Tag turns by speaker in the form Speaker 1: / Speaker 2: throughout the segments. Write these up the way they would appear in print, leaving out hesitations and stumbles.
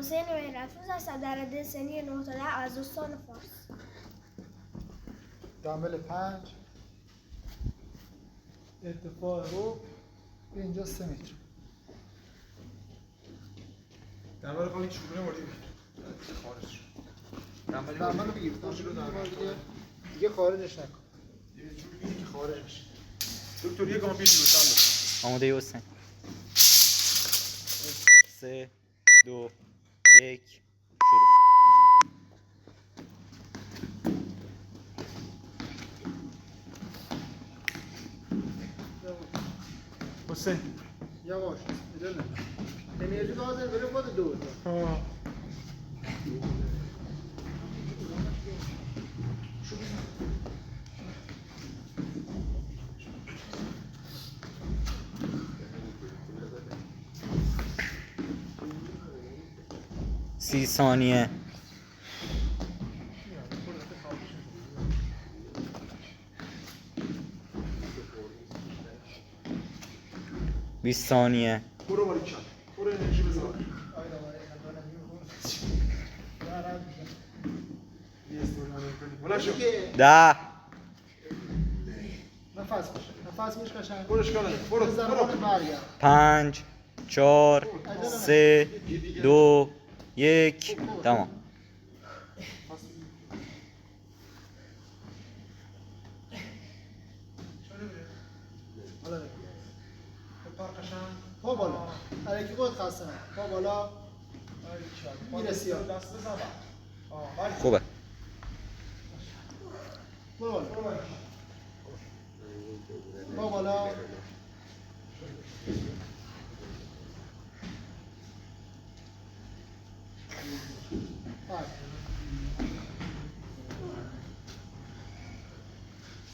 Speaker 1: حسین مهرافروز از صدر سنی 9 تا 10 از استان فارس.
Speaker 2: دامبل 5 ارتفاع رو به اینجا 3 متر.
Speaker 3: دامبل خالی چوبونه مردی خارج شد.
Speaker 2: دامبل رو بگیر دیگه خارجش نکن.
Speaker 3: یه جوری که خارج بشه. دکتر یه گام پیش رو سال.
Speaker 4: آماده حسین. 3 2 1 شروع.
Speaker 3: حسین
Speaker 2: یواش ادامه. انرژی لازم بره خود دور.
Speaker 4: سی ثانیه. بیست ثانیه.
Speaker 3: برو باریکن. برو انرژی بزن.
Speaker 4: ده.
Speaker 2: نفس میش قشنگ.
Speaker 3: برو اشکال نداره. برو.
Speaker 2: برگرد.
Speaker 4: 5 4 3 2 1 تمام.
Speaker 2: پا بالا. الکی خود خسته نه. پا بالا. میرسی ها.
Speaker 4: خوبه.
Speaker 2: برو بالا. پا بالا.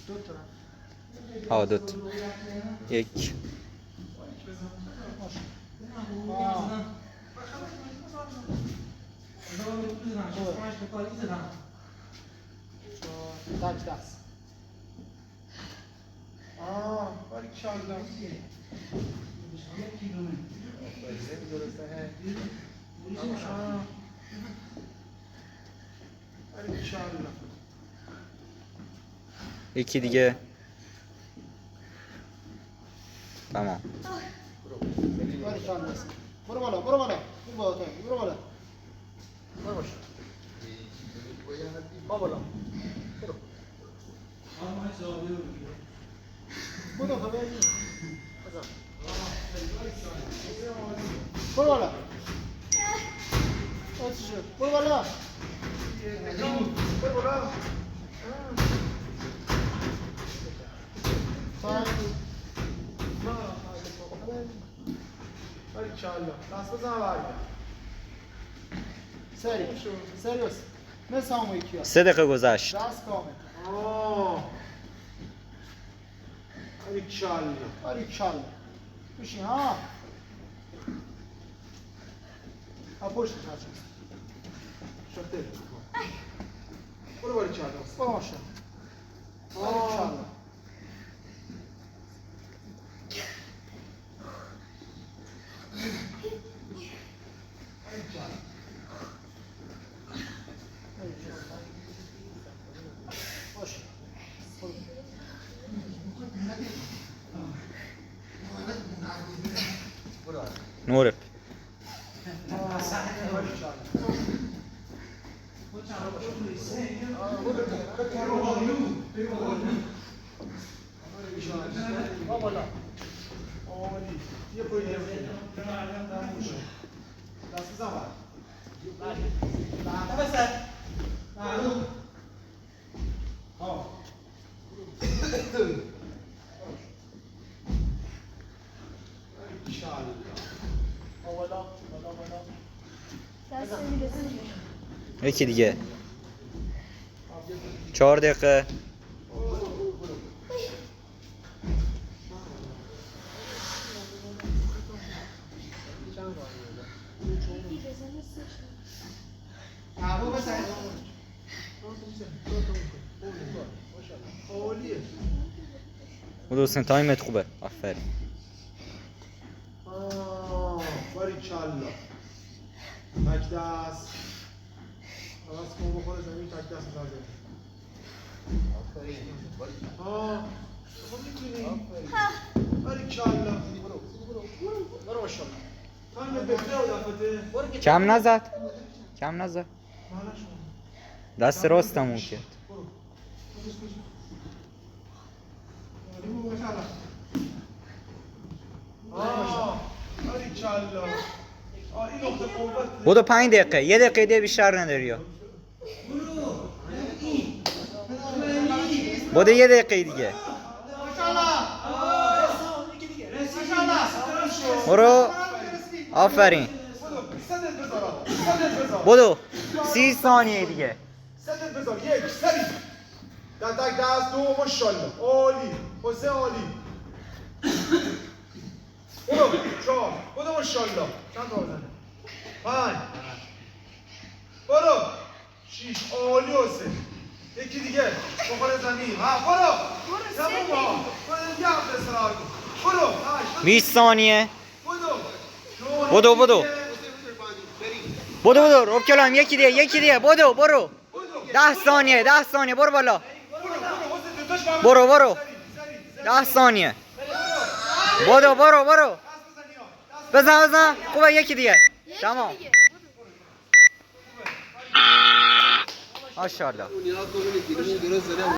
Speaker 2: دو تا.
Speaker 4: دوت. یک.
Speaker 2: تک دست.
Speaker 3: باریکن.
Speaker 4: یکی دیگه. تمام.
Speaker 2: برو بالا. برو بالا. برو بالا. باش. با بالا. برو. برو خبری. برو بالا. برو بالا. برو بالا.
Speaker 3: باریکن. دست بزن برگرد.
Speaker 2: سریوس. مثل همون یکی ها.
Speaker 4: 3 دقیقه گذشت.
Speaker 2: دست کامل. باریکن. بشین ها. پشت چشم.
Speaker 3: شده. برو باریکن.
Speaker 2: باشه. باریکن.
Speaker 4: نورب. یکی دیگه. 4 دقیقه. حسین تایمت خوبه. آفرین.
Speaker 3: باریکالله.
Speaker 2: تک دست عوض کن بخوره زمین تک دست بزن آه تو میتونی باریکلا برو ماشاءالله تایم بهتره و دفته
Speaker 4: کم نزد کم نزد
Speaker 2: مالش
Speaker 4: دست راستمون کرد
Speaker 2: برو برو ماشاءالله باریکلا این نقطه قوت
Speaker 4: بودو 5 دقیقه 1 دقیقه دیگه بیشتر نداری یا بودو 1 دقیقه دیگه برو آفرین بودو 30 ثانیه دیگه
Speaker 2: صدت بذار یک سری دستک دست دو ماشاءالله عالی حسین عالی برو چهار برو ماشاءالله چند تا بزنه 5 برو 6 عالی حسین یکی دیگه بخوره زمین ها برو تموم ها برو دیگه هم بسرار برو
Speaker 4: 20 ثانیه
Speaker 2: بدو
Speaker 4: بدو بدو روب کلام یکی دیگه بدو برو 10 ثانیه برو بالا برو 10 ثانیه برو بزن خوبه یکی دیگه تمام ماشاءالله